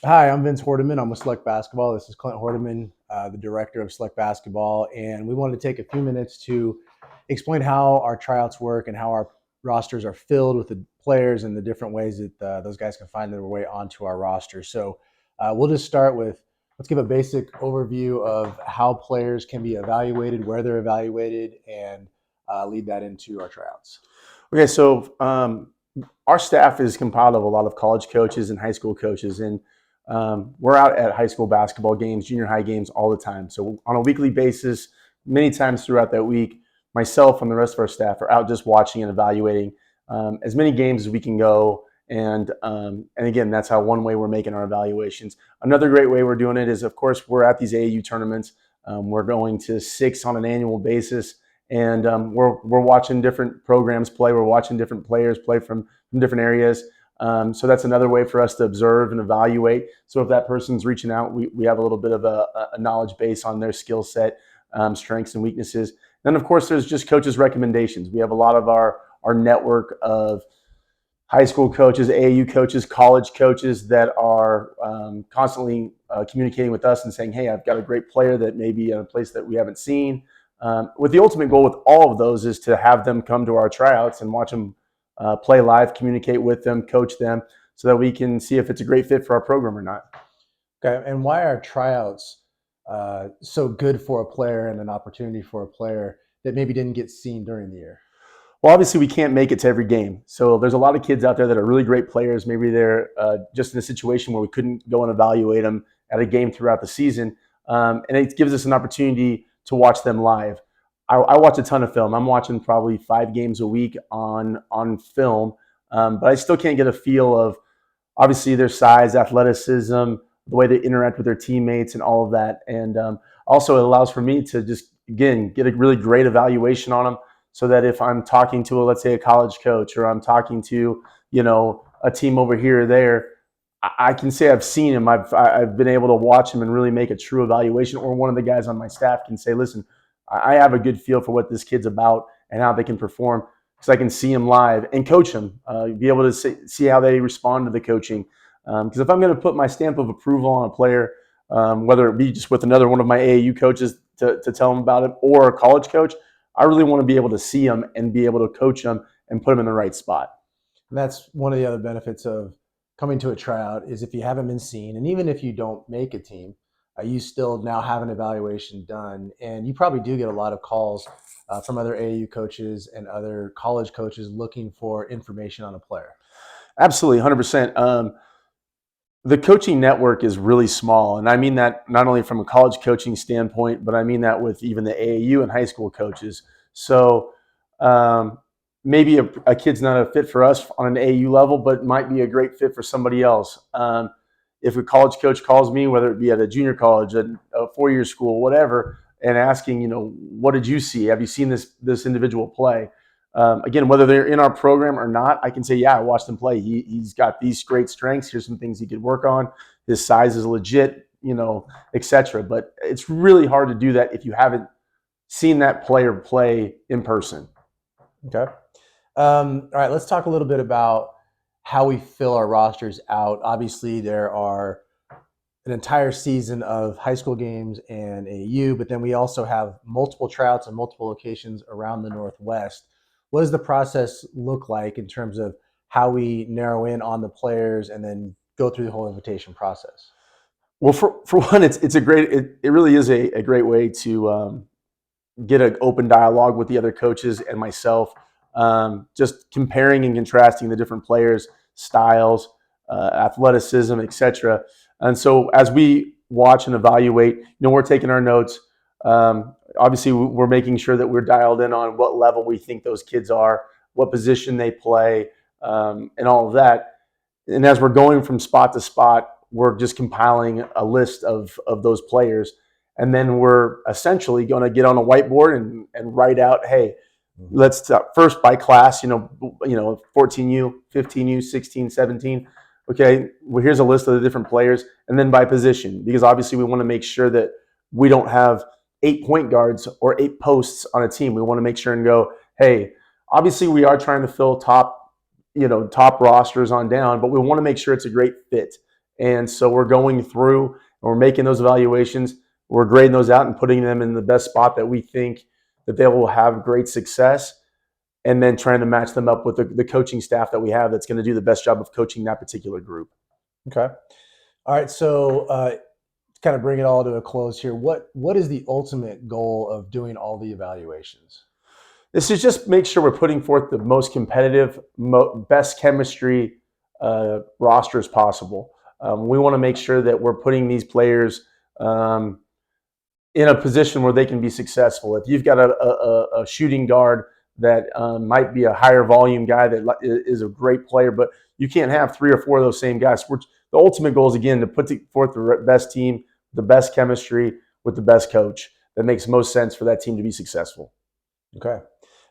Hi, I'm Vince Hordeman. I'm with Select Basketball. This is Clint Hordeman, the director of Select Basketball, and we wanted to take a few minutes to explain how our tryouts work and how our rosters are filled with the players and the different ways that those guys can find their way onto our roster. So we'll just start with let's give a basic overview of how players can be evaluated, where they're evaluated, and lead that into our tryouts. Okay, so our staff is compiled of a lot of college coaches and high school coaches, and we're out at high school basketball games, junior high games all the time. So on a weekly basis, many times throughout that week, myself and the rest of our staff are out just watching and evaluating as many games as we can go. And again, that's how one way we're making our evaluations. Another great way we're doing it is, of course, we're at these AAU tournaments. We're going to 6 on an annual basis, and we're watching different programs play. We're watching different players play from different areas. So that's another way for us to observe and evaluate. So if that person's reaching out, we have a little bit of a knowledge base on their skill set, strengths and weaknesses. Then of course there's just coaches' recommendations. We have a lot of our network of high school coaches, AAU coaches, college coaches that are constantly communicating with us and saying, hey, I've got a great player that may be in a place that we haven't seen. With the ultimate goal with all of those is to have them come to our tryouts and watch them play live, communicate with them, coach them, so that we can see if it's a great fit for our program or not. Okay, and why are tryouts so good for a player and an opportunity for a player that maybe didn't get seen during the year? Well, obviously, we can't make it to every game. So there's a lot of kids out there that are really great players. Maybe they're just in a situation where we couldn't go and evaluate them at a game throughout the season. And it gives us an opportunity to watch them live. I watch a ton of film. I'm watching probably 5 games a week on film, but I still can't get a feel of obviously their size, athleticism, the way they interact with their teammates, and all of that. And also, it allows for me to just again get a really great evaluation on them, so that if I'm talking to let's say a college coach, or I'm talking to a team over here or there, I can say I've seen him. I've been able to watch him and really make a true evaluation. Or one of the guys on my staff can say, listen, I have a good feel for what this kid's about and how they can perform, because I can see them live and coach them, be able to see how they respond to the coaching. Because if I'm going to put my stamp of approval on a player, whether it be just with another one of my AAU coaches to tell them about it, or a college coach, I really want to be able to see them and be able to coach them and put them in the right spot. And that's one of the other benefits of coming to a tryout is if you haven't been seen, and even if you don't make a team, you still now have an evaluation done, and you probably do get a lot of calls from other AAU coaches and other college coaches looking for information on a player. Absolutely, 100%. The coaching network is really small. And I mean that not only from a college coaching standpoint, but I mean that with even the AAU and high school coaches. So um, maybe a kid's not a fit for us on an AAU level, but might be a great fit for somebody else. If a college coach calls me, whether it be at a junior college, a 4-year school, whatever, and asking, what did you see? Have you seen this individual play? Again, whether they're in our program or not, I can say, yeah, I watched him play. He's got these great strengths. Here's some things he could work on. His size is legit, etc. But it's really hard to do that if you haven't seen that player play in person. Okay. All right, let's talk a little bit about how we fill our rosters out. Obviously, there are an entire season of high school games and AU, but then we also have multiple tryouts in multiple locations around the Northwest. What does the process look like in terms of how we narrow in on the players and then go through the whole invitation process? Well, for one, it's a great it really is a great way to get an open dialogue with the other coaches and myself, just comparing and contrasting the different players' styles, athleticism, etc. And so as we watch and evaluate, we're taking our notes. Obviously, we're making sure that we're dialed in on what level we think those kids are, what position they play, and all of that. And as we're going from spot to spot, we're just compiling a list of those players. And then we're essentially going to get on a whiteboard and write out, hey, let's first by class, 14U, 15U, 16, 17. Okay, well, here's a list of the different players. And then by position, because obviously we want to make sure that we don't have 8 point guards or 8 posts on a team. We want to make sure and go, hey, obviously we are trying to fill top rosters on down, but we want to make sure it's a great fit. And so we're going through and we're making those evaluations. We're grading those out and putting them in the best spot that we think that they will have great success, and then trying to match them up with the coaching staff that we have that's going to do the best job of coaching that particular group. Okay. All right. So, to kind of bring it all to a close here, what is the ultimate goal of doing all the evaluations? This is just make sure we're putting forth the most competitive, best chemistry roster as possible. We want to make sure that we're putting these players in a position where they can be successful. If you've got a shooting guard that might be a higher volume guy that is a great player, but you can't have 3 or 4 of those same guys. The ultimate goal is, again, to put forth the best team, the best chemistry with the best coach that makes most sense for that team to be successful. Okay.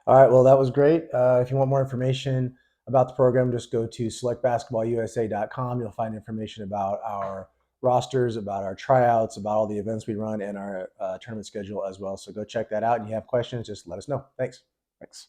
All right. Well, that was great. If you want more information about the program, just go to selectbasketballusa.com. You'll find information about our rosters, about our tryouts, about all the events we run, and our tournament schedule as well. So go check that out. And you have questions, just let us know. Thanks. Thanks.